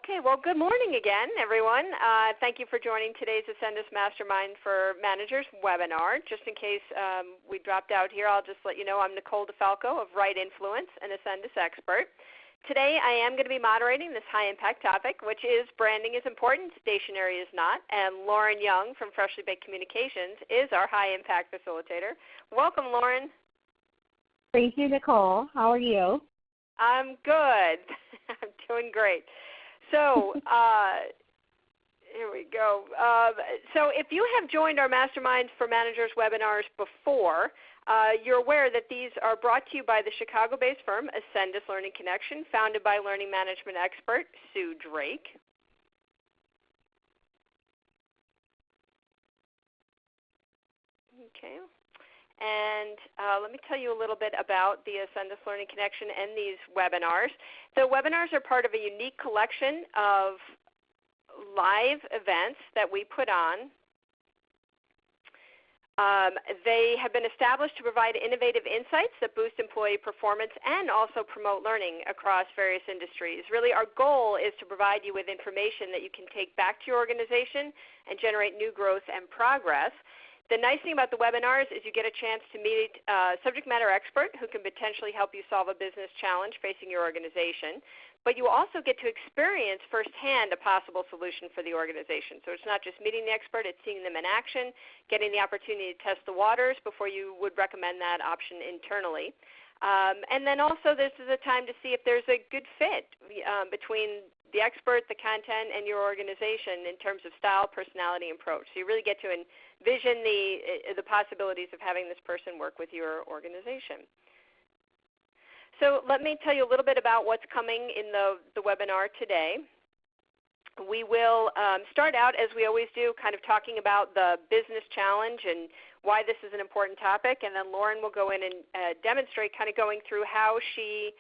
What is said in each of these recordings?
Okay, well, good morning again, everyone. Thank you for joining today's Ascendis Mastermind for Managers webinar. Just in case we dropped out here, I'll just let you know I'm Nicole DeFalco of Right Influence, an Ascendis expert. Today I am going to be moderating this high-impact topic, which is branding is important, stationery is not, and Lauren Young from Freshly Baked Communications is our high-impact facilitator. Welcome, Lauren. Thank you, Nicole. How are you? I'm good. I'm doing great. So here we go. So if you have joined our Masterminds for Managers webinars before, you're aware that these are brought to you by the Chicago-based firm Ascendis Learning Connection, founded by learning management expert Sue Drake. Okay. And let me tell you a little bit about the Ascendis Learning Connection and these webinars. The webinars are part of a unique collection of live events that we put on. They have been established to provide innovative insights that boost employee performance and also promote learning across various industries. Really, our goal is to provide you with information that you can take back to your organization and generate new growth and progress. The nice thing about the webinars is you get a chance to meet a subject matter expert who can potentially help you solve a business challenge facing your organization. But you also get to experience firsthand a possible solution for the organization. So it's not just meeting the expert, it's seeing them in action, getting the opportunity to test the waters before you would recommend that option internally. And then also this is a time to see if there's a good fit between the expert, the content, and your organization in terms of style, personality, and approach. So you really get to envision the possibilities of having this person work with your organization. So let me tell you a little bit about what's coming in the webinar today. We will start out, as we always do, kind of talking about the business challenge and why this is an important topic, and then Lauren will go in and demonstrate kind of going through how she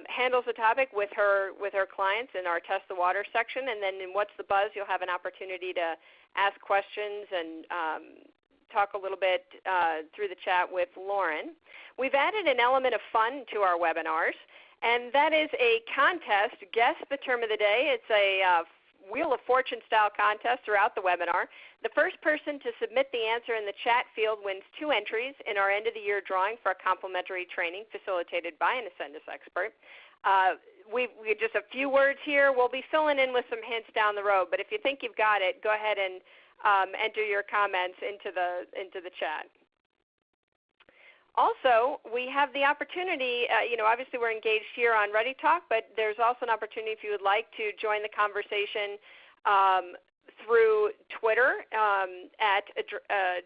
handles the topic with her clients in our Test the Water section, and then in What's the Buzz, you'll have an opportunity to ask questions and talk a little bit through the chat with Lauren. We've added an element of fun to our webinars, and that is a contest. Guess the term of the day. It's a Wheel of Fortune style contest throughout the webinar. The first person to submit the answer in the chat field wins 2 entries in our end of the year drawing for a complimentary training facilitated by an Ascendis expert. We just a few words here. We'll be filling in with some hints down the road, but if you think you've got it, go ahead and enter your comments into the chat. Also, we have the opportunity, obviously we're engaged here on Ready Talk, but there's also an opportunity if you would like to join the conversation through Twitter at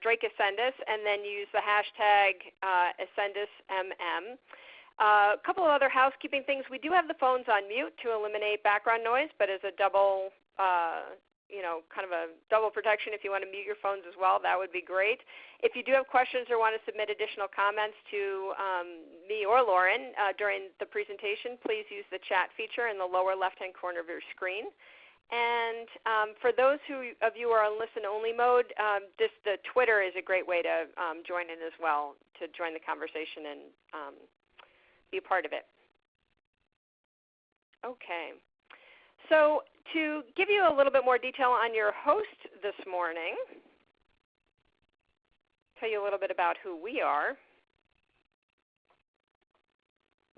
Drake Ascendis, and then use the hashtag AscendisMM. A couple of other housekeeping things. We do have the phones on mute to eliminate background noise, but as a double kind of a double protection, if you want to mute your phones as well, that would be great. If you do have questions or want to submit additional comments to me or Lauren during the presentation, please use the chat feature in the lower left-hand corner of your screen. And for those of you who are on listen-only mode, the Twitter is a great way to join in as well, to join the conversation and be a part of it. Okay. So to give you a little bit more detail on your host this morning, tell you a little bit about who we are.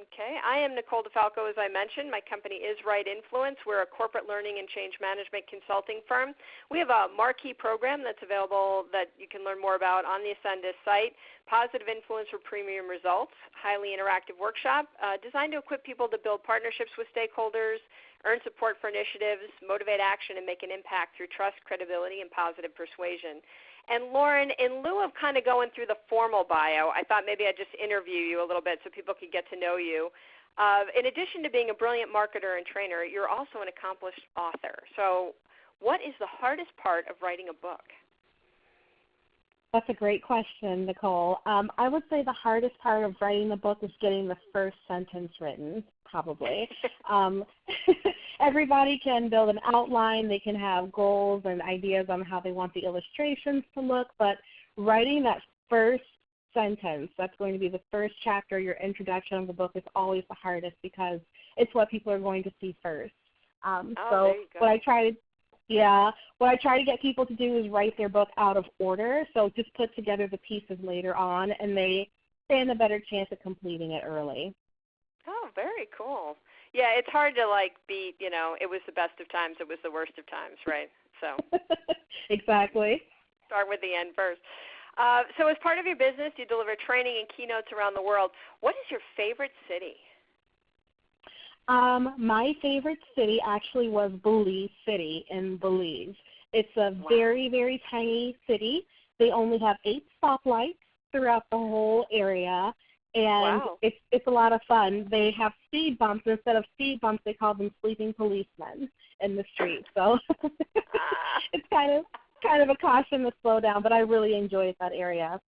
Okay, I am Nicole DeFalco, as I mentioned. My company is Right Influence. We're a corporate learning and change management consulting firm. We have a marquee program that's available that you can learn more about on the Ascendis site, Positive Influence for Premium Results, highly interactive workshop designed to equip people to build partnerships with stakeholders, earn support for initiatives, motivate action, and make an impact through trust, credibility, and positive persuasion. And Lauren, in lieu of kind of going through the formal bio, I thought maybe I'd just interview you a little bit so people could get to know you. In addition to being a brilliant marketer and trainer, you're also an accomplished author. So what is the hardest part of writing a book? That's a great question, Nicole. I would say the hardest part of writing the book is getting the first sentence written, probably. Everybody can build an outline. They can have goals and ideas on how they want the illustrations to look, but writing that first sentence, that's going to be the first chapter, your introduction of the book, is always the hardest because it's what people are going to see first. There you go. what I try to get people to do is write their book out of order. So just put together the pieces later on, and they stand a better chance of completing it early. Oh, very cool. Yeah, it's hard to be, it was the best of times, it was the worst of times, right? So exactly. Start with the end first. So as part of your business, you deliver training and keynotes around the world. What is your favorite city? My favorite city actually was Belize City in Belize. It's a very, very tiny city. They only have 8 stoplights throughout the whole area, and it's a lot of fun. They have speed bumps. Instead of speed bumps, they call them sleeping policemen in the street. So it's kind of a caution to slow down, but I really enjoyed that area.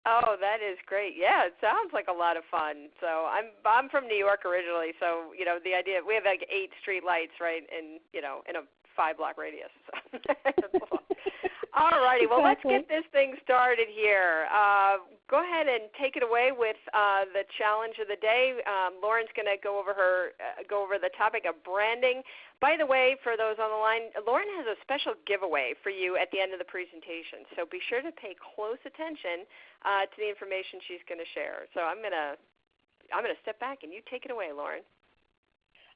Oh, that is great. Yeah, it sounds like a lot of fun. So I'm from New York originally, so the idea we have 8 street lights, right, in a 5-block radius. So. All righty. Well, let's get this thing started here. Go ahead and take it away with the challenge of the day. Lauren's going to go over the topic of branding. By the way, for those on the line, Lauren has a special giveaway for you at the end of the presentation. So be sure to pay close attention to the information she's going to share. So I'm going to step back and you take it away, Lauren.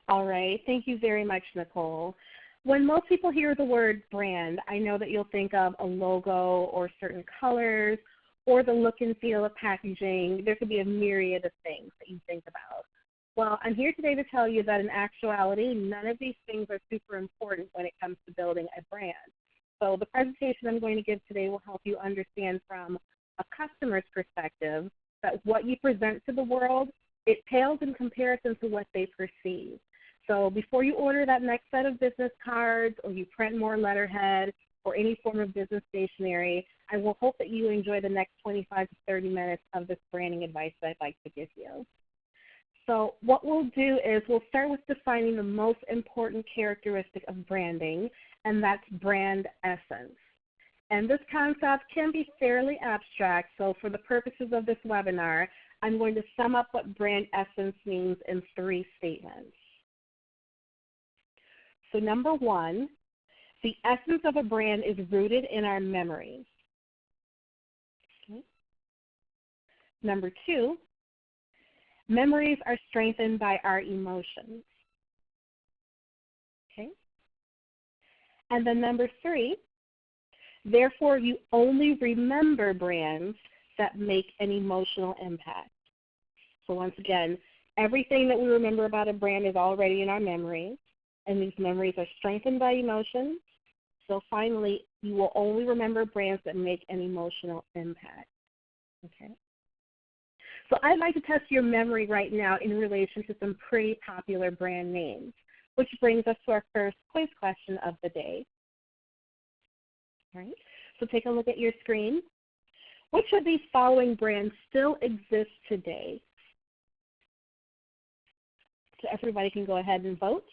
All right. Thank you very much, Nicole. When most people hear the word brand, I know that you'll think of a logo or certain colors or the look and feel of packaging. There could be a myriad of things that you think about. Well, I'm here today to tell you that in actuality, none of these things are super important when it comes to building a brand. So the presentation I'm going to give today will help you understand from a customer's perspective that what you present to the world, it pales in comparison to what they perceive. So before you order that next set of business cards or you print more letterhead or any form of business stationery, I will hope that you enjoy the next 25 to 30 minutes of this branding advice that I'd like to give you. So what we'll do is we'll start with defining the most important characteristic of branding, and that's brand essence. And this concept can be fairly abstract, so for the purposes of this webinar, I'm going to sum up what brand essence means in 3 statements. So number 1, the essence of a brand is rooted in our memories. Okay. Number 2, memories are strengthened by our emotions. Okay. And then number 3, therefore you only remember brands that make an emotional impact. So once again, everything that we remember about a brand is already in our memories, and these memories are strengthened by emotions. So finally, you will only remember brands that make an emotional impact. Okay. So I'd like to test your memory right now in relation to some pretty popular brand names, which brings us to our first quiz question of the day. All right. So take a look at your screen. Which of these following brands still exist today? So everybody can go ahead and vote.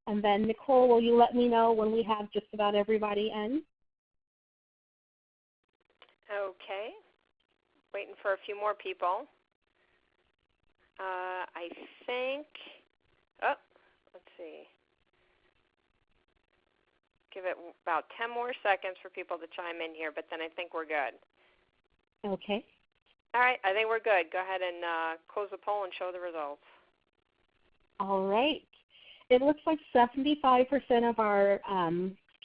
And then, Nicole, will you let me know when we have just about everybody in? Okay. Waiting for a few more people. I think, let's see. Give it about 10 more seconds for people to chime in here, but then I think we're good. Okay. All right, I think we're good. Go ahead and close the poll and show the results. All right. It looks like 75% of our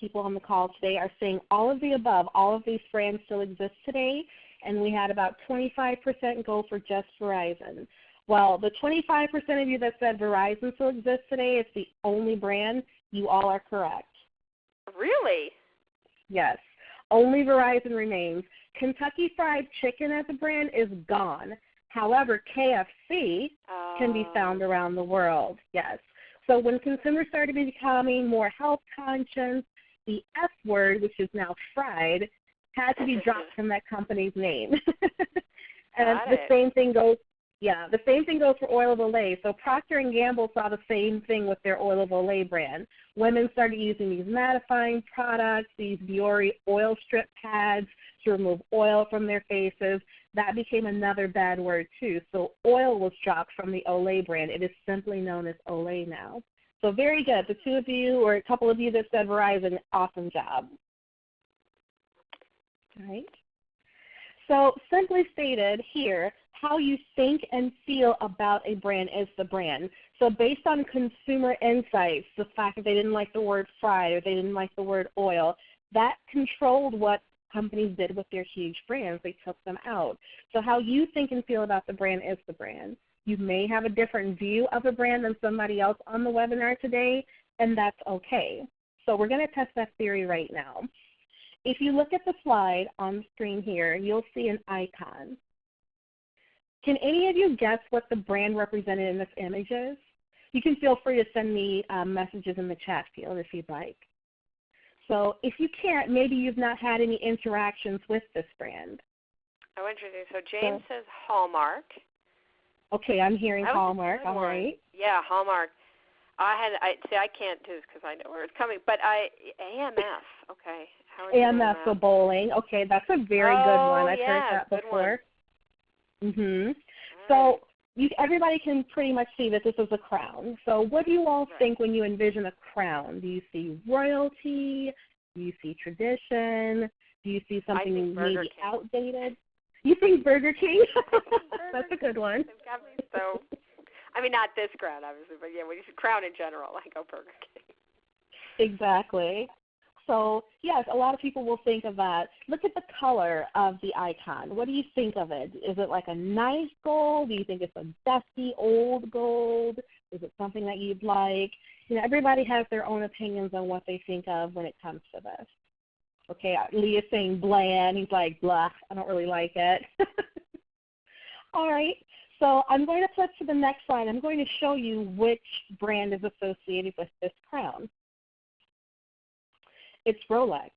people on the call today are saying all of the above. All of these brands still exist today, and we had about 25% go for just Verizon. Well, the 25% of you that said Verizon still exists today, it's the only brand, you all are correct. Really? Yes. Only Verizon remains. Kentucky Fried Chicken as a brand is gone. However, KFC can be found around the world. Yes. So when consumers started becoming more health conscious, the F word, which is now fried, had to be dropped from that company's name. And the same thing goes for Oil of Olay. So Procter & Gamble saw the same thing with their Oil of Olay brand. Women started using these mattifying products, these Biore oil strip pads, to remove oil from their faces. That became another bad word too. So oil was dropped from the Olay brand. It is simply known as Olay now. So very good. The two of you or a couple of you that said Verizon, awesome job. All right. So simply stated here, how you think and feel about a brand is the brand. So based on consumer insights, the fact that they didn't like the word fried or they didn't like the word oil, that controlled what companies did with their huge brands. They took them out. So how you think and feel about the brand is the brand. You may have a different view of a brand than somebody else on the webinar today, and that's okay. So we're going to test that theory right now. If you look at the slide on the screen here, you'll see an icon. Can any of you guess what the brand represented in this image is? You can feel free to send me messages in the chat field if you'd like. So if you can't, maybe you've not had any interactions with this brand. Oh, interesting. So James says Hallmark. Okay, I'm hearing Hallmark. All right. Yeah, Hallmark. I can't do this because I know where it's coming, but AMF. Okay. AMF, so bowling. Okay, that's a very good one. I've heard that before. So everybody can pretty much see that this is a crown. So what do you all think when you envision a crown? Do you see royalty? Do you see tradition? Do you see something maybe outdated? You think Burger King? That's a good one. They've got me so. I mean, not this crown, obviously, but yeah, when you say crown in general, I go Burger King. Exactly. So, yes, a lot of people will think of that. Look at the color of the icon. What do you think of it? Is it like a nice gold? Do you think it's a dusty old gold? Is it something that you'd like? You know, everybody has their own opinions on what they think of when it comes to this. Okay, Leah's saying bland. He's like, blah, I don't really like it. All right, so I'm going to flip to the next slide. I'm going to show you which brand is associated with this crown. It's Rolex.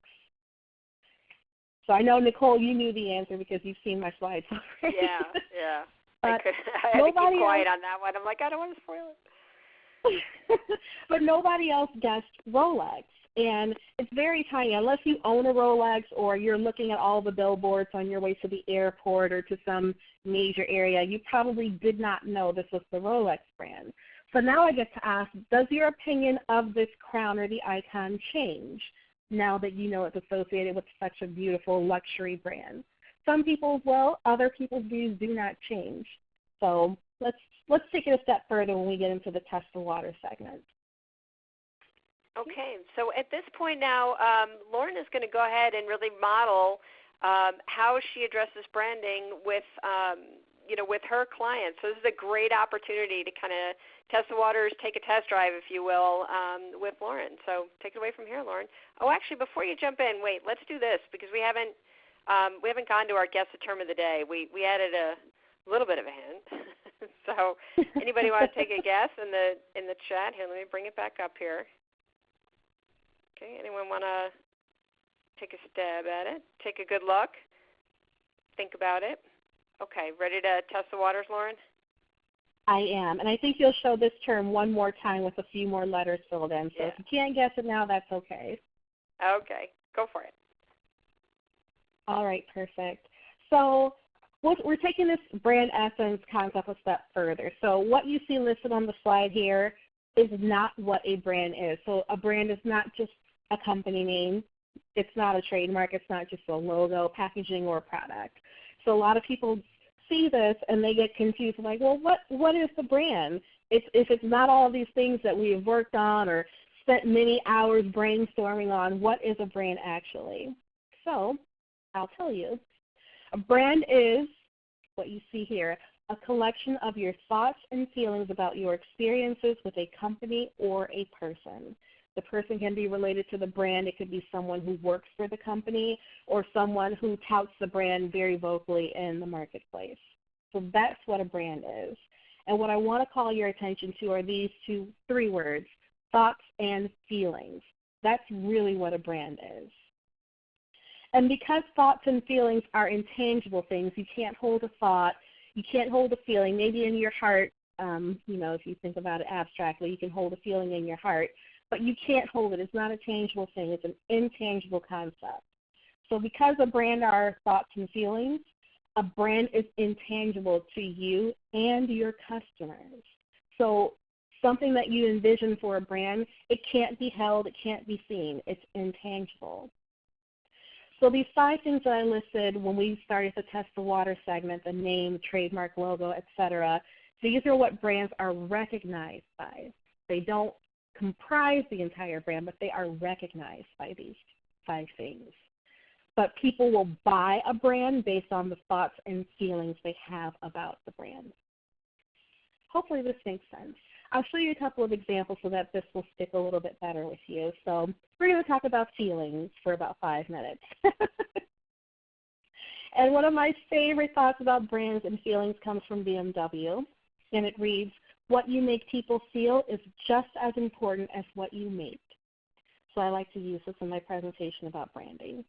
So I know, Nicole, you knew the answer because you've seen my slides already. Yeah. I had to keep quiet on that one. I'm like, I don't want to spoil it. But nobody else guessed Rolex. And it's very tiny. Unless you own a Rolex or you're looking at all the billboards on your way to the airport or to some major area, you probably did not know this was the Rolex brand. So now I get to ask, does your opinion of this crown or the icon change now that you know it's associated with such a beautiful luxury brand? Some people's will, other people's views do not change. So let's take it a step further when we get into the test the water segment. Okay, so at this point now, Lauren is going to go ahead and really model how she addresses branding with, with her clients. So this is a great opportunity to kind of test the waters, take a test drive, if you will, with Lauren. So take it away from here, Lauren. Oh, actually, before you jump in, wait, let's do this because we haven't gone to our guess the term of the day. We added a little bit of a hint. So anybody want to take a guess in the chat? Here, let me bring it back up here. Okay, anyone want to take a stab at it? Take a good look? Think about it? Okay, ready to test the waters, Lauren? I am, and I think you'll show this term one more time with a few more letters filled in. So if you can't guess it now, that's okay. Okay, go for it. All right, perfect. So we're taking this brand essence concept a step further. So what you see listed on the slide here is not what a brand is. So a brand is not just a company name. It's not a trademark. It's not just a logo, packaging, or product. So a lot of people see this and they get confused, like, well, what is the brand? If it's not all of these things that we have worked on or spent many hours brainstorming on, what is a brand actually? So I'll tell you. A brand is what you see here, a collection of your thoughts and feelings about your experiences with a company or a person. The person can be related to the brand. It could be someone who works for the company or someone who touts the brand very vocally in the marketplace. So that's what a brand is. And what I want to call your attention to are these three words, thoughts and feelings. That's really what a brand is. And because thoughts and feelings are intangible things, you can't hold a thought, you can't hold a feeling. Maybe in your heart, if you think about it abstractly, you can hold a feeling in your heart. But you can't hold it. It's not a tangible thing. It's an intangible concept. So because a brand are thoughts and feelings, a brand is intangible to you and your customers. So something that you envision for a brand, it can't be held, it can't be seen. It's intangible. So these 5 things that I listed when we started the Test the Water segment, the name, trademark, logo, etc., these are what brands are recognized by. They don't comprise the entire brand, but they are recognized by these 5 things. But people will buy a brand based on the thoughts and feelings they have about the brand. Hopefully this makes sense. I'll show you a couple of examples so that this will stick a little bit better with you. So we're going to talk about feelings for about 5 minutes. And one of my favorite thoughts about brands and feelings comes from BMW, and it reads, "What you make people feel is just as important as what you make." So I like to use this in my presentation about branding.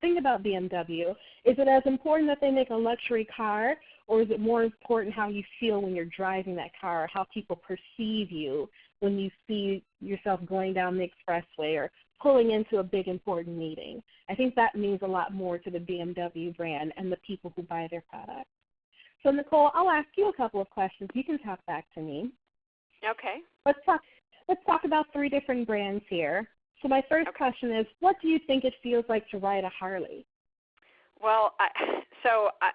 Think about BMW. Is it as important that they make a luxury car, or is it more important how you feel when you're driving that car, how people perceive you when you see yourself going down the expressway or pulling into a big important meeting? I think that means a lot more to the BMW brand and the people who buy their products. So Nicole, I'll ask you a couple of questions. You can talk back to me. Okay. Let's talk about 3 different brands here. So my first question is, what do you think it feels like to ride a Harley? Well,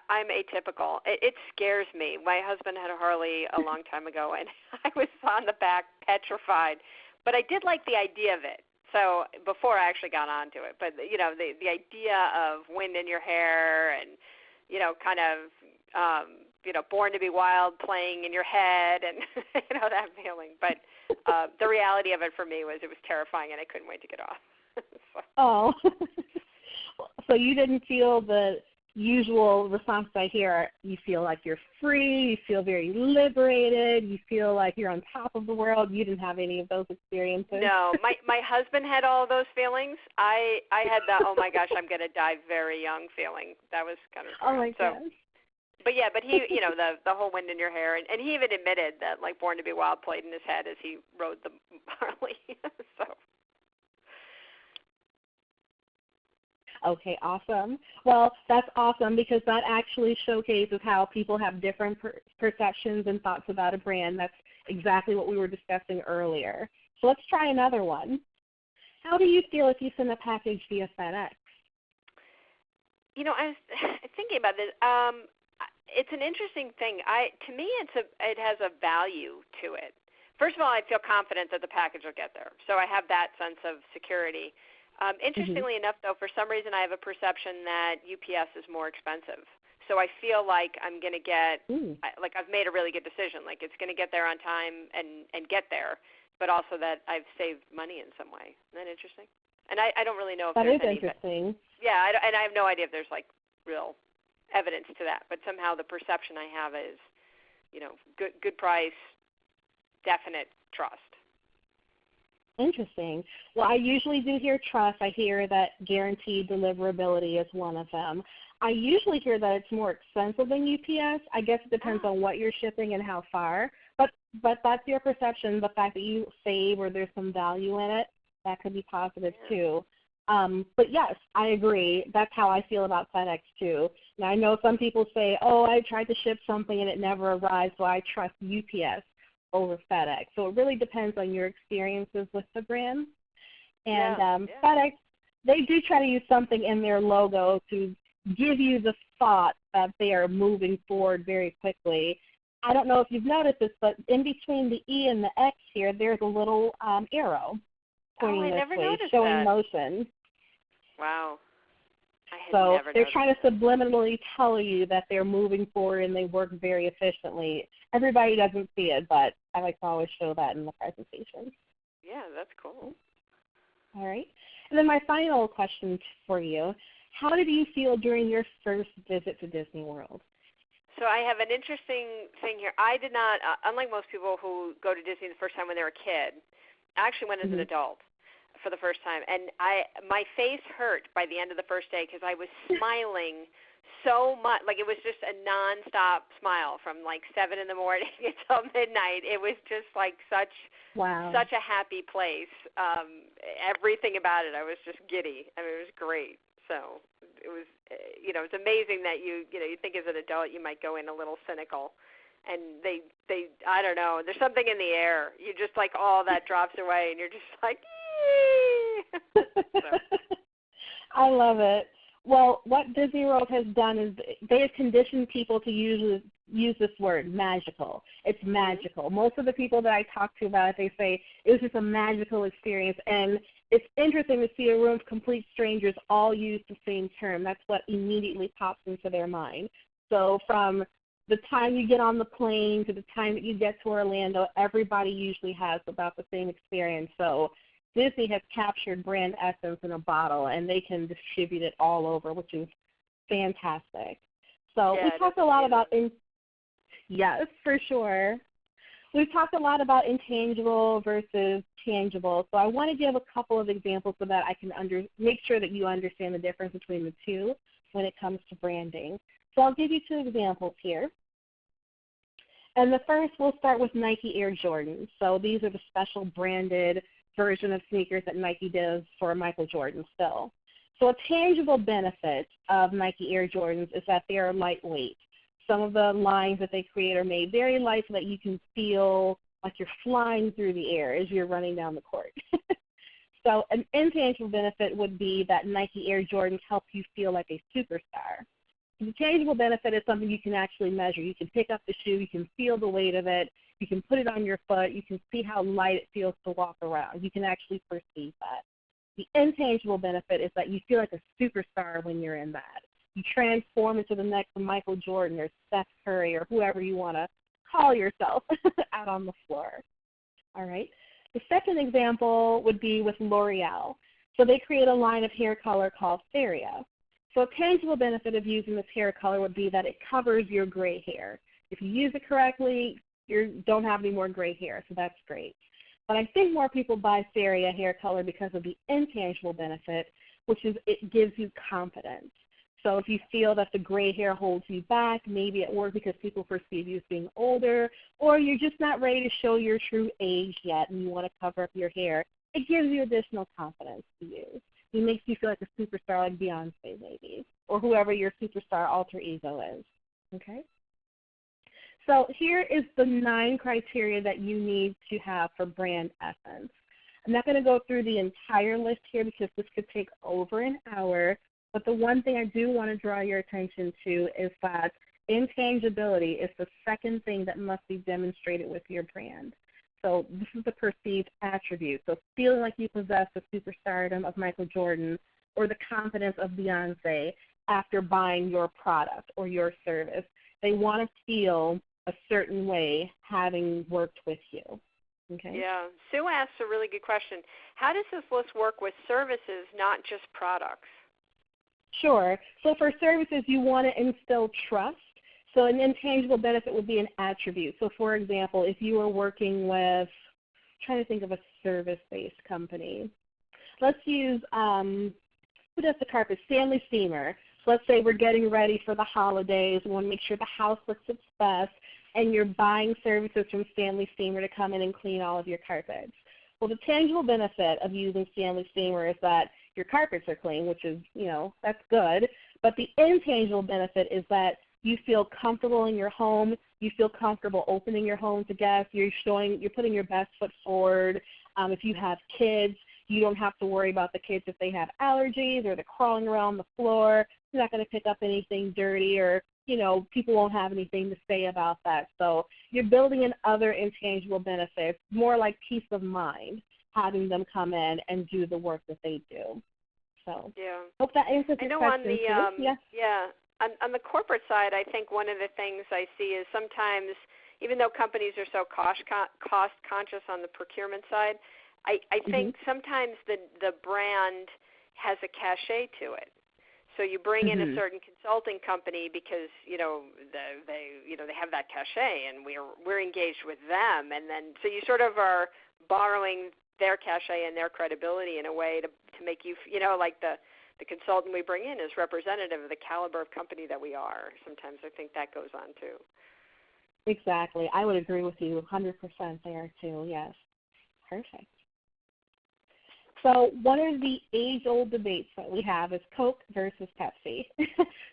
I'm atypical. It scares me. My husband had a Harley a long time ago, and I was on the back petrified. But I did like the idea of it. So before I actually got onto it, but the idea of wind in your hair and kind of Born to Be Wild playing in your head and that feeling. But the reality of it for me was it was terrifying, and I couldn't wait to get off. So. Oh, so you didn't feel the usual response I hear. You feel like you're free. You feel very liberated. You feel like you're on top of the world. You didn't have any of those experiences. No, my husband had all of those feelings. I had the oh my gosh, I'm going to die very young feeling. That was kind of oh my gosh. But yeah, but he, the whole wind in your hair, and he even admitted that like Born to Be Wild played in his head as he rode the Harley. So. Okay, awesome. Well, that's awesome because that actually showcases how people have different perceptions and thoughts about a brand. That's exactly what we were discussing earlier. So let's try another one. How do you feel if you send a package via FedEx? I was thinking about this. It's an interesting thing. To me, it has a value to it. First of all, I feel confident that the package will get there, so I have that sense of security. Interestingly enough, though, for some reason I have a perception that UPS is more expensive. So I feel like I'm going to get, like I've made a really good decision. Like it's going to get there on time and get there, but also that I've saved money in some way. Isn't that interesting? And I don't really know if there's any. That is interesting. Yeah, and I have no idea if there's like real evidence to that. But somehow the perception I have is, good price, definite trust. Interesting. Well, I usually do hear trust. I hear that guaranteed deliverability is one of them. I usually hear that it's more expensive than UPS. I guess it depends on what you're shipping and how far. But that's your perception. The fact that you save or there's some value in it, that could be positive too. But yes, I agree. That's how I feel about FedEx too. Now I know some people say, oh, I tried to ship something and it never arrived, so I trust UPS over FedEx. So it really depends on your experiences with the brand. And FedEx, they do try to use something in their logo to give you the thought that they are moving forward very quickly. I don't know if you've noticed this, but in between the E and the X here, there's a little arrow pointing this way, showing motion. Wow. So they're trying to subliminally tell you that they're moving forward and they work very efficiently. Everybody doesn't see it, but I like to always show that in the presentation. Yeah, that's cool. All right. And then my final question for you, how did you feel during your first visit to Disney World? So I have an interesting thing here. I did not, unlike most people who go to Disney the first time when they're a kid, I actually went as an adult for the first time. And my face hurt by the end of the first day because I was smiling so much. Like it was just a nonstop smile from like 7 in the morning until midnight. It was just like such a happy place. Everything about it, I was just giddy. I mean, it was great. So it's amazing that you think as an adult you might go in a little cynical, and they I don't know, there's something in the air. You just like all that drops away, and you're just like, yee! So. I love it. Well, what Disney World has done is they have conditioned people to use this word, magical. It's magical. Most of the people that I talk to about it, they say it was just a magical experience. And it's interesting to see a room of complete strangers all use the same term. That's what immediately pops into their mind. So from the time you get on the plane to the time that you get to Orlando, everybody usually has about the same experience. So Disney has captured brand essence in a bottle, and they can distribute it all over, which is fantastic. So yeah, we talked a lot about, yes, for sure. We've talked a lot about intangible versus tangible. So I want to give a couple of examples so that I can make sure that you understand the difference between the two when it comes to branding. So I'll give you two examples here. And the first, we'll start with Nike Air Jordans. So these are the special branded version of sneakers that Nike does for Michael Jordan still. So a tangible benefit of Nike Air Jordans is that they are lightweight. Some of the lines that they create are made very light so that you can feel like you're flying through the air as you're running down the court. So an intangible benefit would be that Nike Air Jordans help you feel like a superstar. The tangible benefit is something you can actually measure. You can pick up the shoe, you can feel the weight of it, you can put it on your foot, you can see how light it feels to walk around. You can actually perceive that. The intangible benefit is that you feel like a superstar when you're in that. You transform into the next Michael Jordan or Steph Curry or whoever you want to call yourself out on the floor. All right. The second example would be with L'Oreal. So they create a line of hair color called Feria. So a tangible benefit of using this hair color would be that it covers your gray hair. If you use it correctly, you don't have any more gray hair, so that's great. But I think more people buy Feria hair color because of the intangible benefit, which is it gives you confidence. So if you feel that the gray hair holds you back, maybe at work because people perceive you as being older, or you're just not ready to show your true age yet and you want to cover up your hair, it gives you additional confidence to use. It makes you feel like a superstar like Beyonce maybe, or whoever your superstar alter ego is. Okay? So here is the 9 criteria that you need to have for brand essence. I'm not going to go through the entire list here because this could take over an hour, but the one thing I do want to draw your attention to is that intangibility is the second thing that must be demonstrated with your brand. So this is the perceived attribute. So feeling like you possess the superstardom of Michael Jordan or the confidence of Beyonce after buying your product or your service. They want to feel a certain way having worked with you. Okay? Yeah. Sue asks a really good question. How does this list work with services, not just products? Sure. So for services, you want to instill trust. So an intangible benefit would be an attribute. So for example, if you were working with, I'm trying to think of a service-based company. Let's use, who does the carpet? Stanley Steamer. So let's say we're getting ready for the holidays. We want to make sure the house looks its best, and you're buying services from Stanley Steamer to come in and clean all of your carpets. Well, the tangible benefit of using Stanley Steamer is that your carpets are clean, which is, that's good. But the intangible benefit is that you feel comfortable in your home. You feel comfortable opening your home to guests. You're putting your best foot forward. If you have kids, you don't have to worry about the kids if they have allergies or they're crawling around the floor. You're not going to pick up anything dirty or, people won't have anything to say about that. So you're building in other intangible benefits, more like peace of mind, having them come in and do the work that they do. So yeah. Hope that answers your question, too. Yeah. On the corporate side, I think one of the things I see is sometimes, even though companies are so cost conscious on the procurement side, I think sometimes the brand has a cachet to it. So you bring in a certain consulting company because they have that cachet, and we're engaged with them, and then so you sort of are borrowing their cachet and their credibility in a way to make you like the consultant we bring in is representative of the caliber of company that we are. Sometimes I think that goes on too. Exactly. I would agree with you 100% there too, yes. Perfect. So one of the age-old debates that we have is Coke versus Pepsi.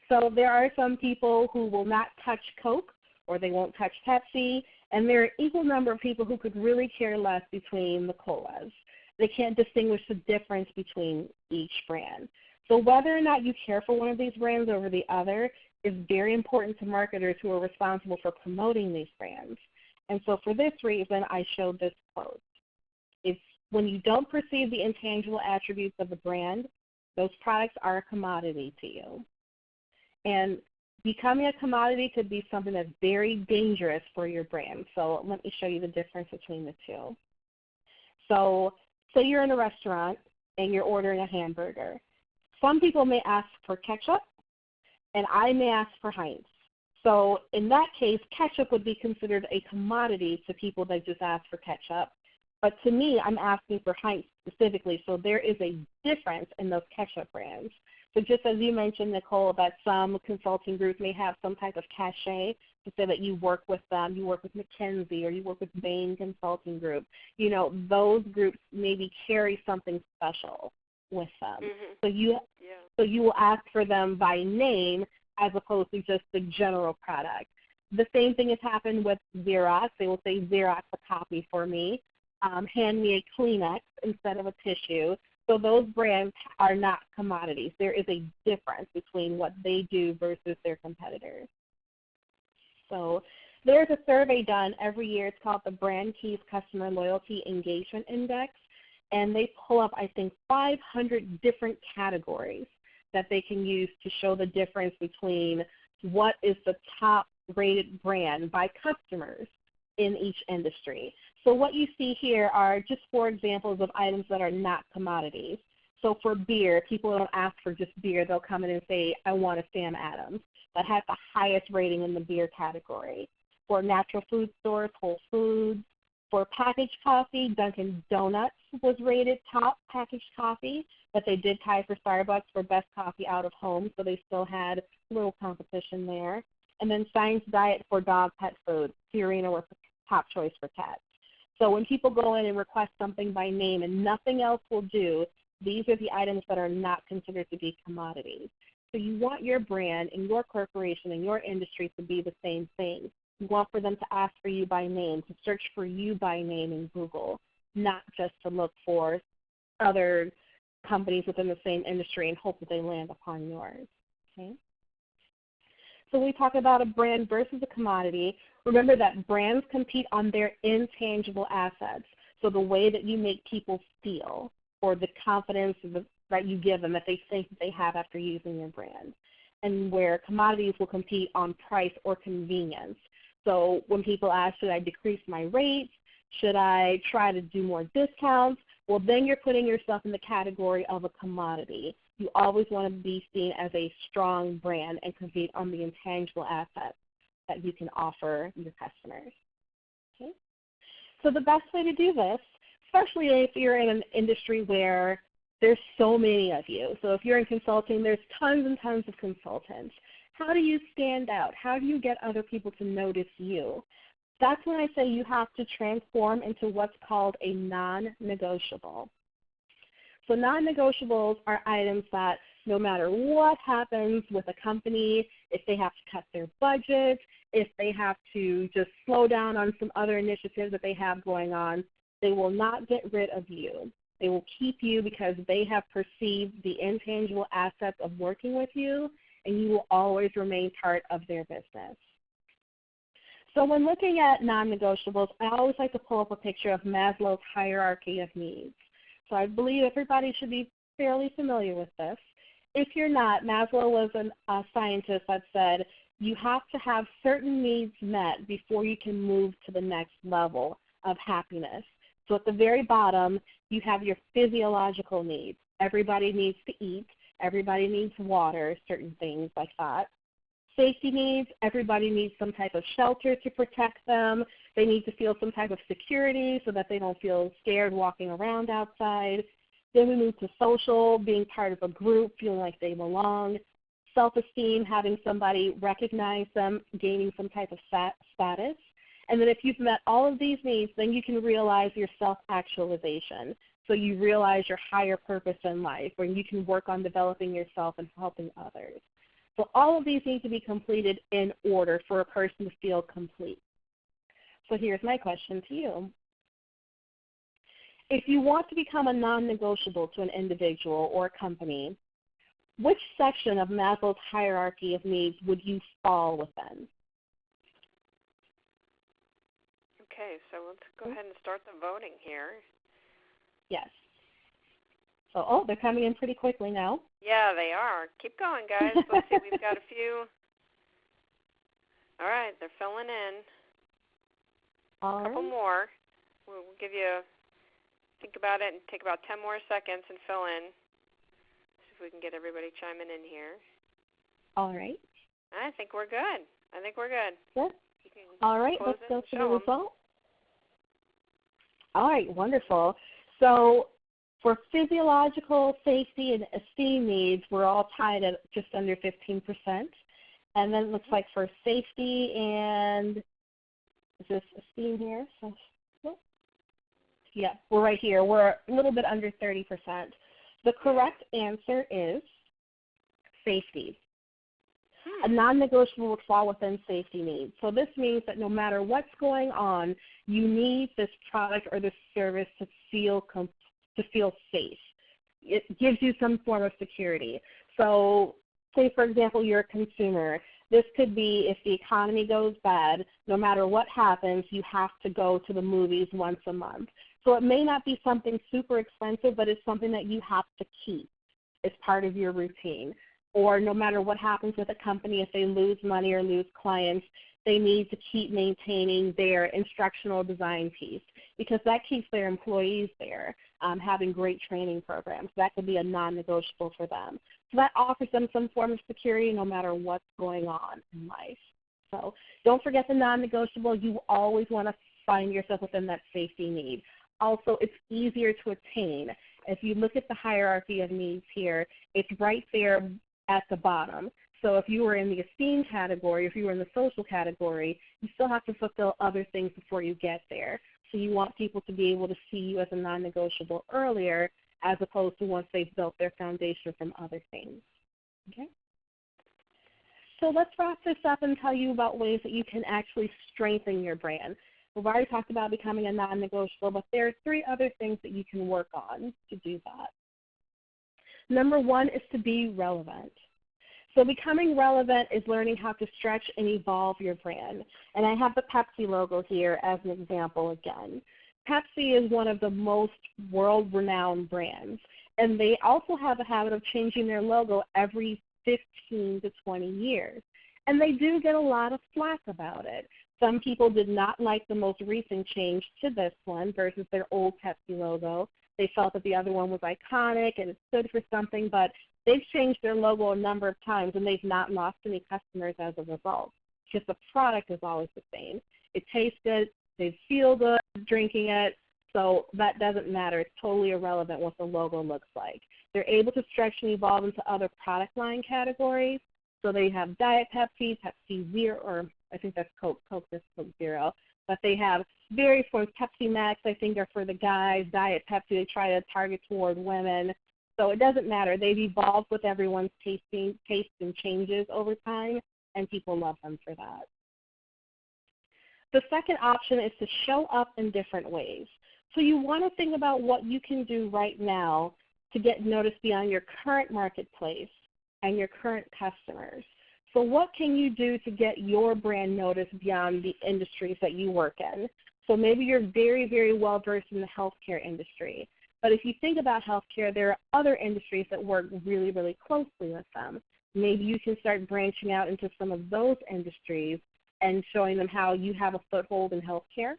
So there are some people who will not touch Coke or they won't touch Pepsi, and there are an equal number of people who could really care less between the colas. They can't distinguish the difference between each brand. So whether or not you care for one of these brands over the other is very important to marketers who are responsible for promoting these brands. And so for this reason, I showed this quote. It's when you don't perceive the intangible attributes of the brand, those products are a commodity to you. And becoming a commodity could be something that's very dangerous for your brand. So let me show you the difference between the two. So say you're in a restaurant and you're ordering a hamburger. Some people may ask for ketchup, and I may ask for Heinz. So in that case, ketchup would be considered a commodity to people that just ask for ketchup. But to me, I'm asking for Heinz specifically, so there is a difference in those ketchup brands. So just as you mentioned, Nicole, that some consulting groups may have some type of cachet to say that you work with them, you work with McKinsey or you work with Bain Consulting Group. You know, those groups maybe carry something special with them. Mm-hmm. So you will ask for them by name as opposed to just the general product. The same thing has happened with Xerox. They will say, Xerox a copy for me. Hand me a Kleenex instead of a tissue. So those brands are not commodities. There is a difference between what they do versus their competitors. So there's a survey done every year. It's called the Brand Keys Customer Loyalty Engagement Index, and they pull up, I think, 500 different categories that they can use to show the difference between what is the top rated brand by customers in each industry. So what you see here are just 4 examples of items that are not commodities. So for beer, people don't ask for just beer. They'll come in and say, I want a Sam Adams. That has the highest rating in the beer category. For natural food stores, Whole Foods. For packaged coffee, Dunkin' Donuts was rated top packaged coffee, but they did tie for Starbucks for best coffee out of home, so they still had a little competition there. And then Science Diet for dog pet food, Purina was the top choice for cats. So when people go in and request something by name and nothing else will do, these are the items that are not considered to be commodities. So you want your brand and your corporation and your industry to be the same thing. You want for them to ask for you by name, to search for you by name in Google, not just to look for other companies within the same industry and hope that they land upon yours. Okay? So we talk about a brand versus a commodity. Remember that brands compete on their intangible assets, so the way that you make people feel or the confidence that you give them that they think that they have after using your brand. And where commodities will compete on price or convenience. So when people ask, should I decrease my rates? Should I try to do more discounts? Well, then you're putting yourself in the category of a commodity. You always want to be seen as a strong brand and compete on the intangible assets that you can offer your customers. Okay? So the best way to do this, especially if you're in an industry where there's so many of you. So if you're in consulting, there's tons and tons of consultants. How do you stand out? How do you get other people to notice you? That's when I say you have to transform into what's called a non-negotiable. So non-negotiables are items that no matter what happens with a company, if they have to cut their budget, if they have to just slow down on some other initiatives that they have going on, they will not get rid of you. They will keep you because they have perceived the intangible assets of working with you, and you will always remain part of their business. So when looking at non-negotiables, I always like to pull up a picture of Maslow's hierarchy of needs. So I believe everybody should be fairly familiar with this. If you're not, Maslow was a scientist that said you have to have certain needs met before you can move to the next level of happiness. So at the very bottom, you have your physiological needs. Everybody needs to eat. Everybody needs water, certain things like that. Safety needs, everybody needs some type of shelter to protect them. They need to feel some type of security so that they don't feel scared walking around outside. Then we move to social, being part of a group, feeling like they belong. Self-esteem, having somebody recognize them, gaining some type of status. And then if you've met all of these needs, then you can realize your self-actualization. so you realize your higher purpose in life, where you can work on developing yourself and helping others. So all of these need to be completed in order for a person to feel complete. So here's my question to you. If you want to become a non-negotiable to an individual or a company, which section of Maslow's hierarchy of needs would you fall within? Okay, so let's go ahead and start the voting here. Yes. So, they're coming in pretty quickly now. Yeah, they are. Keep going, guys. Let's see, we've got a few. All right, they're filling in. A couple more. We'll give you, think about it and take about 10 more seconds and fill in. See if we can get everybody chiming in here. All right. I think we're good. Good. All right, let's go to the result. All right, wonderful. So for physiological, safety, and esteem needs, we're all tied at just under 15%. And then it looks like for safety and, is this esteem here? So, yeah, we're right here. We're a little bit under 30%. The correct answer is safety. A non-negotiable would fall within safety needs. So this means that no matter what's going on, you need this product or this service to feel safe. It gives you some form of security. So say, for example, you're a consumer. This could be if the economy goes bad, no matter what happens, you have to go to the movies once a month. So it may not be something super expensive, but it's something that you have to keep as part of your routine. Or no matter what happens with a company, if they lose money or lose clients, they need to keep maintaining their instructional design piece because that keeps their employees there, having great training programs. That could be a non-negotiable for them. So that offers them some form of security no matter what's going on in life. So don't forget the non-negotiable. You always want to find yourself within that safety need. Also, it's easier to attain. If you look at the hierarchy of needs here, it's right there at the bottom. So if you were in the esteem category, if you were in the social category, you still have to fulfill other things before you get there. So you want people to be able to see you as a non-negotiable earlier as opposed to once they've built their foundation from other things. Okay? So let's wrap this up and tell you about ways that you can actually strengthen your brand. We've already talked about becoming a non-negotiable, but there are 3 other things that you can work on to do that. Number 1 is to be relevant. So becoming relevant is learning how to stretch and evolve your brand. And I have the Pepsi logo here as an example again. Pepsi is one of the most world-renowned brands, and they also have a habit of changing their logo every 15 to 20 years. And they do get a lot of flack about it. Some people did not like the most recent change to this one versus their old Pepsi logo. They felt that the other one was iconic and it stood for something, but they've changed their logo a number of times and they've not lost any customers as a result because the product is always the same. It tastes good, they feel good drinking it, so that doesn't matter. It's totally irrelevant what the logo looks like. They're able to stretch and evolve into other product line categories. So they have Diet Pepsi, Pepsi Zero, or I think that's Coke, that's Coke Zero. But they have various forms. Pepsi Max, I think, are for the guys. Diet Pepsi, they try to target toward women. So it doesn't matter. They've evolved with everyone's taste and changes over time, and people love them for that. The second option is to show up in different ways. So you want to think about what you can do right now to get noticed beyond your current marketplace and your current customers. So what can you do to get your brand noticed beyond the industries that you work in? So maybe you're very, very well versed in the healthcare industry. But if you think about healthcare, there are other industries that work really, really closely with them. Maybe you can start branching out into some of those industries and showing them how you have a foothold in healthcare.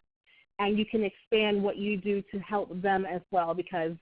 And you can expand what you do to help them as well because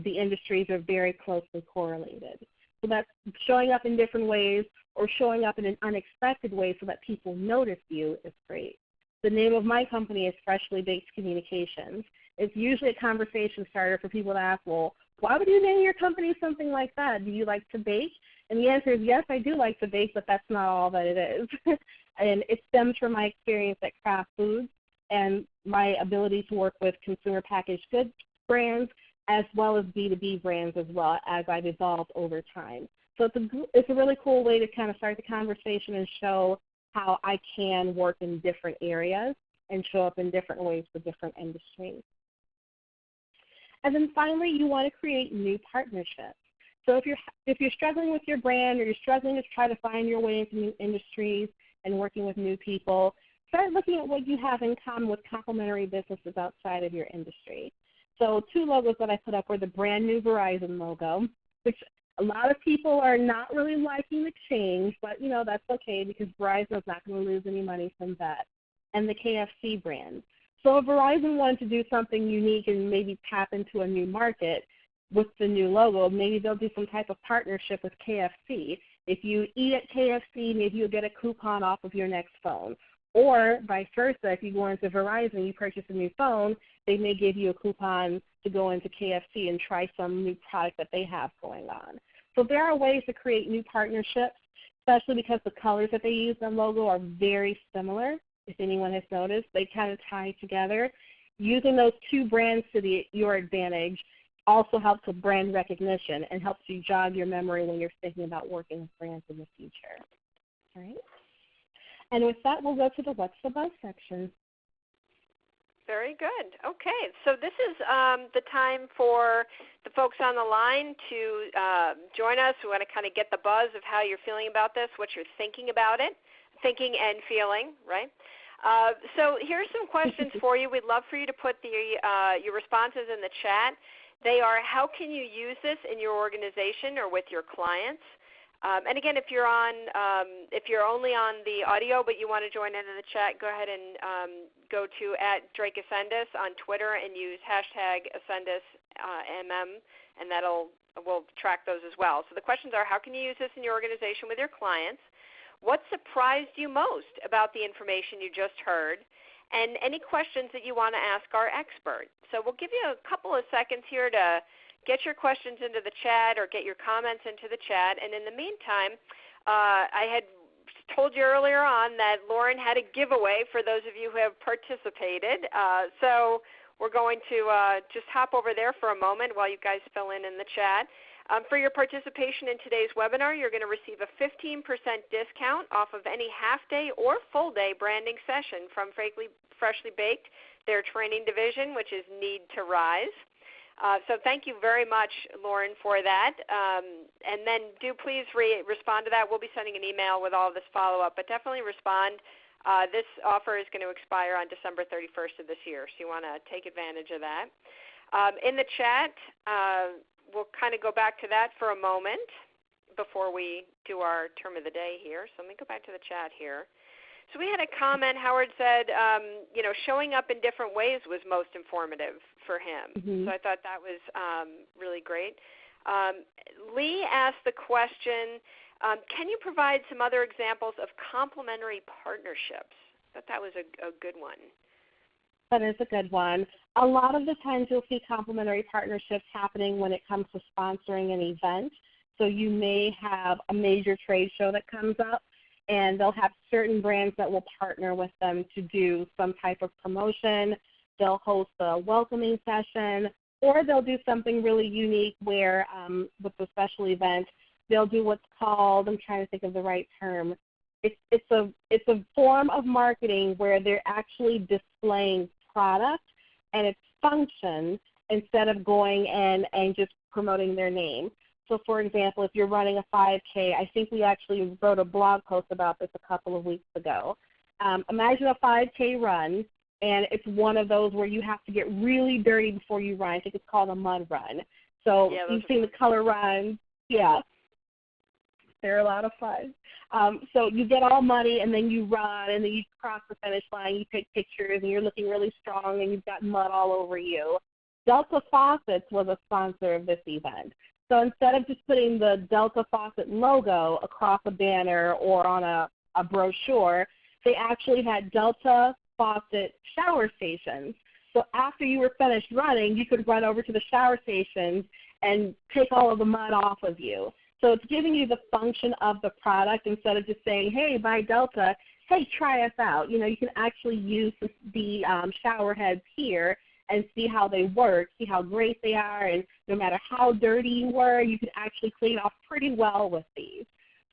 the industries are very closely correlated. So that's showing up in different ways or showing up in an unexpected way so that people notice you is great. The name of my company is Freshly Baked Communications. It's usually a conversation starter for people to ask, well, why would you name your company something like that? Do you like to bake? And the answer is yes, I do like to bake, but that's not all that it is. And it stems from my experience at Kraft Foods and my ability to work with consumer packaged goods brands as well as B2B brands as well as I've evolved over time. So it's a really cool way to kind of start the conversation and show how I can work in different areas and show up in different ways for different industries. And then finally, you want to create new partnerships. So if you're struggling with your brand or you're struggling to try to find your way into new industries and working with new people, start looking at what you have in common with complementary businesses outside of your industry. So 2 logos that I put up were the brand new Verizon logo, which a lot of people are not really liking the change, but that's okay because Verizon is not going to lose any money from that, and the KFC brand. So if Verizon wanted to do something unique and maybe tap into a new market with the new logo, maybe they'll do some type of partnership with KFC. If you eat at KFC, maybe you'll get a coupon off of your next phone. Or vice versa, if you go into Verizon and you purchase a new phone, they may give you a coupon to go into KFC and try some new product that they have going on. So there are ways to create new partnerships, especially because the colors that they use in the logo are very similar. If anyone has noticed, they kind of tie together. Using those 2 brands to your advantage also helps with brand recognition and helps you jog your memory when you're thinking about working with brands in the future. All right? And with that, we'll go to the What's the Buzz section. Very good. Okay, so this is the time for the folks on the line to join us. We want to kind of get the buzz of how you're feeling about this, what you're thinking about it, thinking and feeling, right? So here's some questions for you. We'd love for you to put your responses in the chat. They are, how can you use this in your organization or with your clients? And again, if you're only on the audio but you want to join in the chat, go ahead and go to @DrakeAscendis on Twitter and use hashtag AscendisMM, and we'll track those as well. So the questions are, how can you use this in your organization with your clients? What surprised you most about the information you just heard? And any questions that you want to ask our expert. So we'll give you a couple of seconds here to get your questions into the chat or get your comments into the chat. And in the meantime, I had told you earlier on that Lauren had a giveaway for those of you who have participated. So we're going to just hop over there for a moment while you guys fill in the chat. For your participation in today's webinar, you're going to receive a 15% discount off of any half-day or full-day branding session from Freshly Baked, their training division, which is Need to Rise. So thank you very much, Lauren, for that. And then do please respond to that. We'll be sending an email with all of this follow-up, but definitely respond. This offer is going to expire on December 31st of this year, so you want to take advantage of that. In the chat, we'll kind of go back to that for a moment before we do our term of the day here. So let me go back to the chat here. So we had a comment. Howard said, showing up in different ways was most informative for him. So I thought that was really great. Lee asked the question, can you provide some other examples of complementary partnerships? I thought that was a good one. That is a good one. A lot of the times you'll see complementary partnerships happening when it comes to sponsoring an event. So you may have a major trade show that comes up, and they'll have certain brands that will partner with them to do some type of promotion. They'll host a welcoming session, or they'll do something really unique where with the special event, they'll do what's called, I'm trying to think of the right term, it's a form of marketing where they're actually displaying product and its function instead of going in and just promoting their name. So, for example, if you're running a 5K, I think we actually wrote a blog post about this a couple of weeks ago. Imagine a 5K run, and it's one of those where you have to get really dirty before you run. I think it's called a mud run. So you've seen the color runs. Yeah. They're a lot of fun. So you get all muddy, and then you run, and then you cross the finish line. You take pictures, and you're looking really strong, and you've got mud all over you. Delta Faucets was a sponsor of this event. So instead of just putting the Delta Faucet logo across a banner or on a brochure, they actually had Delta Faucet shower stations. So after you were finished running, you could run over to the shower stations and take all of the mud off of you. So it's giving you the function of the product instead of just saying, hey, buy Delta, hey, try us out. You know, you can actually use the shower heads here and see how they work, see how great they are, and no matter how dirty you were, you could actually clean off pretty well with these.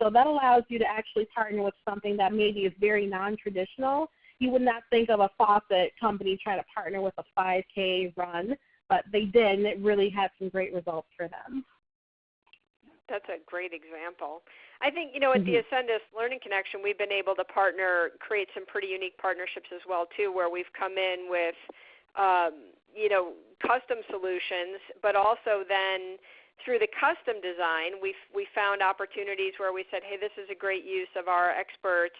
So that allows you to actually partner with something that maybe is very non-traditional. You would not think of a faucet company trying to partner with a 5K run, but they did, and it really had some great results for them. That's a great example. I think, at the Ascendis Learning Connection, we've been able to create some pretty unique partnerships as well, too, where we've come in with, custom solutions, but also then through the custom design, we found opportunities where we said, hey, this is a great use of our experts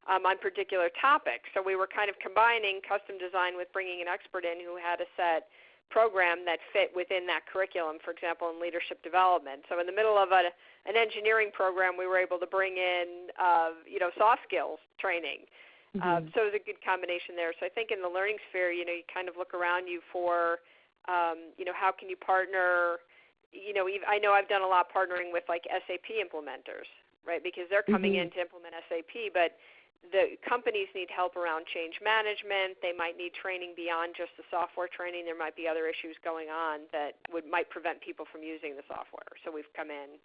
on particular topics. So we were kind of combining custom design with bringing an expert in who had a set program that fit within that curriculum, for example, in leadership development. So in the middle of an engineering program, we were able to bring in, soft skills training. So it was a good combination there. So I think in the learning sphere, you kind of look around you for, how can you partner. I know I've done a lot partnering with like SAP implementers, right, because they're coming in to implement SAP, but the companies need help around change management. They might need training beyond just the software training. There might be other issues going on that might prevent people from using the software. So we've come in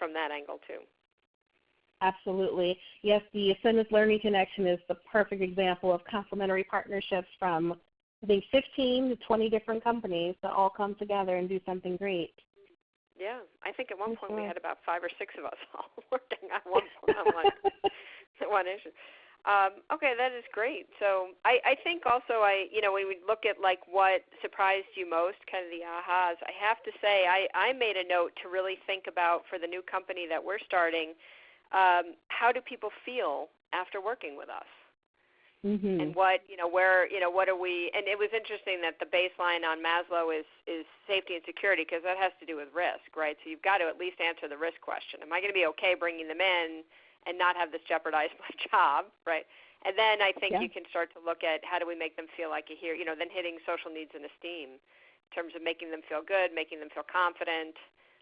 from that angle too. Absolutely. Yes, the Ascendis Learning Connection is the perfect example of complementary partnerships from, I think, 15 to 20 different companies that all come together and do something great. Yeah, I think at one point we had about 5 or 6 of us all working on one issue. Okay, that is great. So I think also when we look at like what surprised you most, kind of the ahas, I have to say I made a note to really think about for the new company that we're starting, how do people feel after working with us? And what are we? And it was interesting that the baseline on Maslow is safety and security, because that has to do with risk, right? So you've got to at least answer the risk question. Am I going to be okay bringing them in and not have this jeopardize my job, right? And then I think you can start to look at how do we make them feel like a hero, then hitting social needs and esteem in terms of making them feel good, making them feel confident.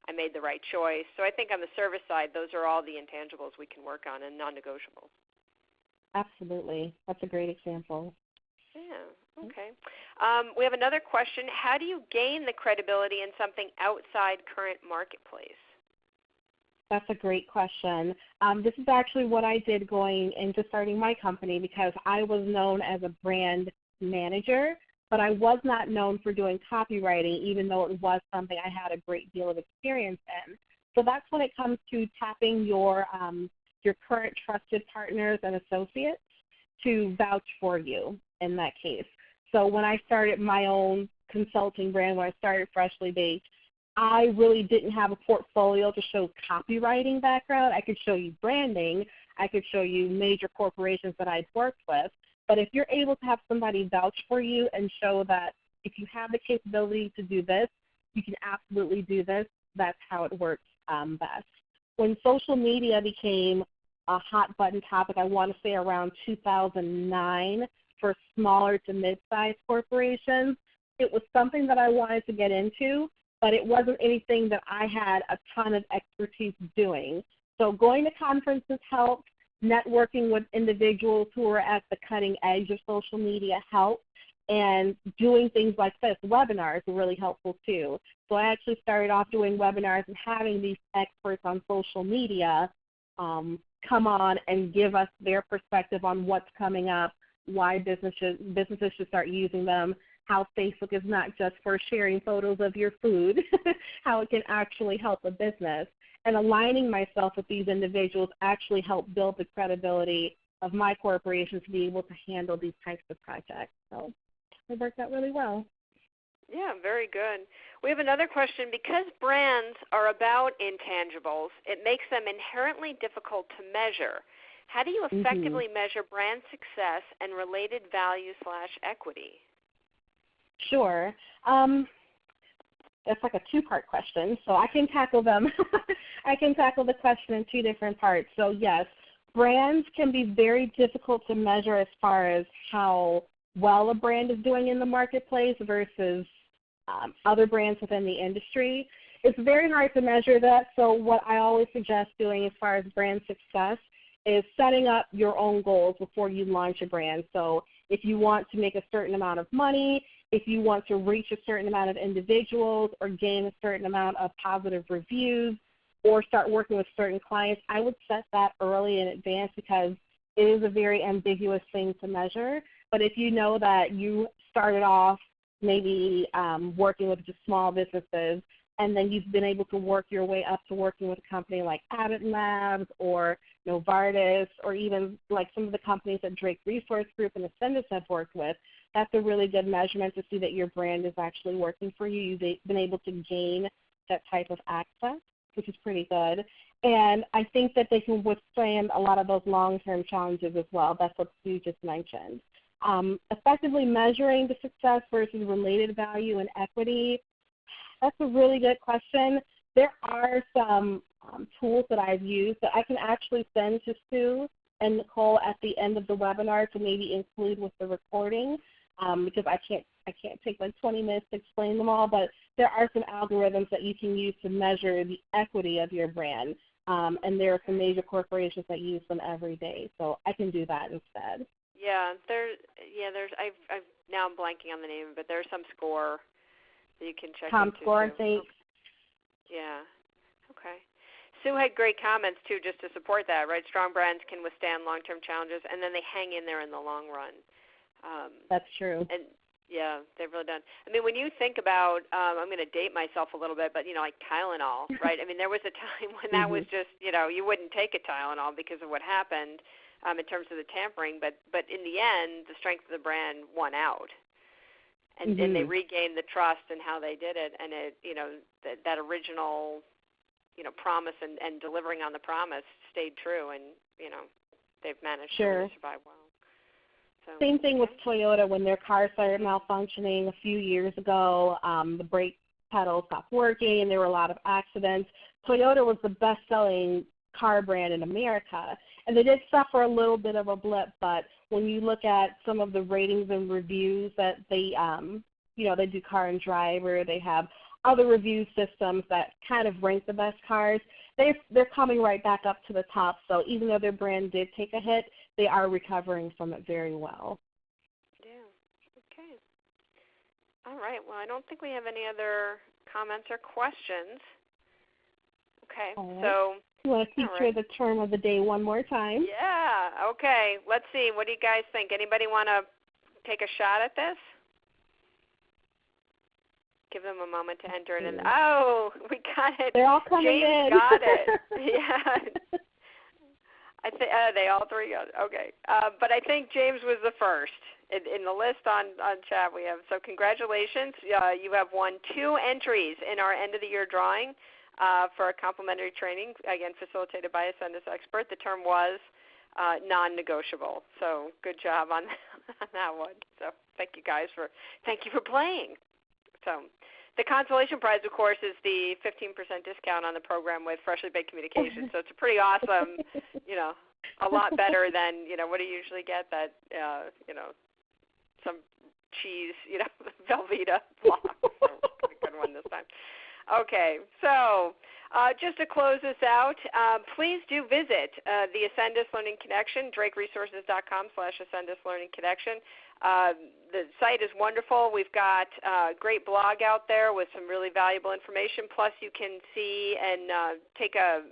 I made the right choice. So I think on the service side, those are all the intangibles we can work on and non-negotiables. Absolutely. That's a great example. Yeah, okay. We have another question. How do you gain the credibility in something outside current marketplace? That's a great question. This is actually what I did going into starting my company, because I was known as a brand manager, but I was not known for doing copywriting, even though it was something I had a great deal of experience in. So that's when it comes to tapping your current trusted partners and associates to vouch for you in that case. So when I started my own consulting brand, when I started Freshly Baked, I really didn't have a portfolio to show copywriting background. I could show you branding. I could show you major corporations that I'd worked with. But if you're able to have somebody vouch for you and show that if you have the capability to do this, you can absolutely do this, that's how it works best. When social media became a hot button topic, I want to say around 2009, for smaller to mid-sized corporations, it was something that I wanted to get into, but it wasn't anything that I had a ton of expertise doing. So going to conferences helped, networking with individuals who are at the cutting edge of social media helped, and doing things like this, webinars, are really helpful too. So I actually started off doing webinars and having these experts on social media come on and give us their perspective on what's coming up, why businesses should start using them, how Facebook is not just for sharing photos of your food, how it can actually help a business. And aligning myself with these individuals actually helped build the credibility of my corporation to be able to handle these types of projects. So it worked out really well. Yeah, very good. We have another question. Because brands are about intangibles, it makes them inherently difficult to measure. How do you effectively measure brand success and related value/equity? Sure. That's like a two-part question, so I can tackle them. I can tackle the question in two different parts. So yes, brands can be very difficult to measure as far as how well a brand is doing in the marketplace versus other brands within the industry. It's very hard to measure that, so what I always suggest doing as far as brand success is setting up your own goals before you launch a brand. So If you want to make a certain amount of money, if you want to reach a certain amount of individuals or gain a certain amount of positive reviews or start working with certain clients, I would set that early in advance because it is a very ambiguous thing to measure. But if you know that you started off maybe working with just small businesses, and then you've been able to work your way up to working with a company like Abbott Labs or Novartis or even like some of the companies that Drake Resource Group and Ascendis have worked with, that's a really good measurement to see that your brand is actually working for you. You've been able to gain that type of access, which is pretty good. And I think that they can withstand a lot of those long-term challenges as well. That's what you just mentioned. Effectively measuring the success versus related value and equity, that's a really good question. There are some tools that I've used that I can actually send to Sue and Nicole at the end of the webinar to maybe include with the recording because I can't take like 20 minutes to explain them all, but there are some algorithms that you can use to measure the equity of your brand. And there are some major corporations that use them every day, so I can do that instead. Yeah, there's I've now I'm blanking on the name, but there's some score that you can check into ComScore, I too. think. Yeah. Okay. Sue had great comments too, just to support that. Right, strong brands can withstand long-term challenges, and then they hang in there in the long run. That's true. And yeah, they've really done. I mean, when you think about, I'm going to date myself a little bit, but like Tylenol, right? I mean, there was a time when that was just, you wouldn't take a Tylenol because of what happened in terms of the tampering, but in the end, the strength of the brand won out. And they regained the trust in how they did it, and it, that original, promise and delivering on the promise stayed true, and they've managed to really survive well. So, same thing with Toyota when their car started malfunctioning a few years ago. The brake pedal stopped working, and there were a lot of accidents. Toyota was the best-selling car brand in America, and they did suffer a little bit of a blip, but when you look at some of the ratings and reviews that they, they do Car and Driver, they have other review systems that kind of rank the best cars, they're coming right back up to the top. So even though their brand did take a hit, they are recovering from it very well. Yeah. Okay. All right. Well, I don't think we have any other comments or questions. Okay. All right. So you want to feature the term of the day one more time? Yeah. Okay. Let's see. What do you guys think? Anybody want to take a shot at this? Give them a moment to enter it in. Oh, we got it. They're all coming James in. got it. Yeah. I think they all three got it. Okay. But I think James was the first in the list on chat we have. So congratulations. You have won 2 entries in our end of the year drawing for a complimentary training, again facilitated by Ascendis expert. The term was non-negotiable. So good job on that one. So thank you guys for playing. So the consolation prize, of course, is the 15% discount on the program with Freshly Baked Communications. So it's a pretty awesome, a lot better than, what do you usually get? That, some cheese, Velveeta block. So a good one this time. Okay, so just to close this out, please do visit the Ascendis Learning Connection, drakeresources.com/Ascendis Learning Connection. The site is wonderful. We've got a great blog out there with some really valuable information. Plus, you can see and take a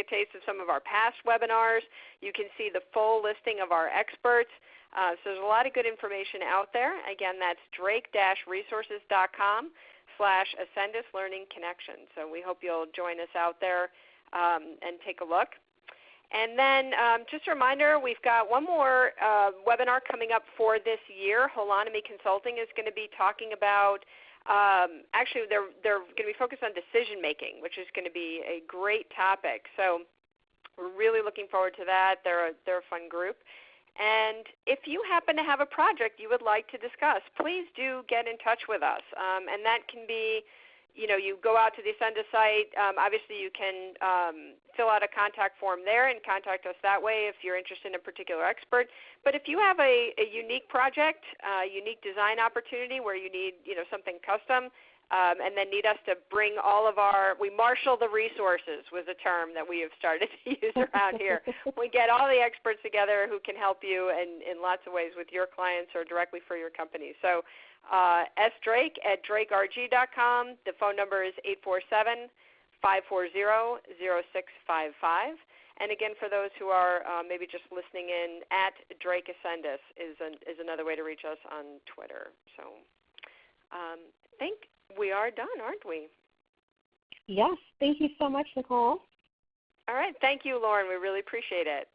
taste of some of our past webinars. You can see the full listing of our experts. So there's a lot of good information out there. Again, that's drake-resources.com/Ascendis Learning Connection. So we hope you'll join us out there and take a look. And then just a reminder, we've got one more webinar coming up for this year. Holonomy Consulting is going to be talking about, actually they're going to be focused on decision making, which is going to be a great topic. So we're really looking forward to that. They're a fun group. And if you happen to have a project you would like to discuss, please do get in touch with us. And that can be you go out to the Ascendis site. Obviously, you can fill out a contact form there and contact us that way if you're interested in a particular expert. But if you have a unique project, a unique design opportunity where you need something custom, and then need us to bring all of we marshal the resources was a term that we have started to use around here. We get all the experts together who can help you in lots of ways with your clients or directly for your company. So sdrake@drakerg.com. The phone number is 847-540-0655. And again, for those who are maybe just listening in, @Drake Ascendis is another way to reach us on Twitter. So I think we are done, aren't we? Yes. Thank you so much, Nicole. All right. Thank you, Lauren. We really appreciate it.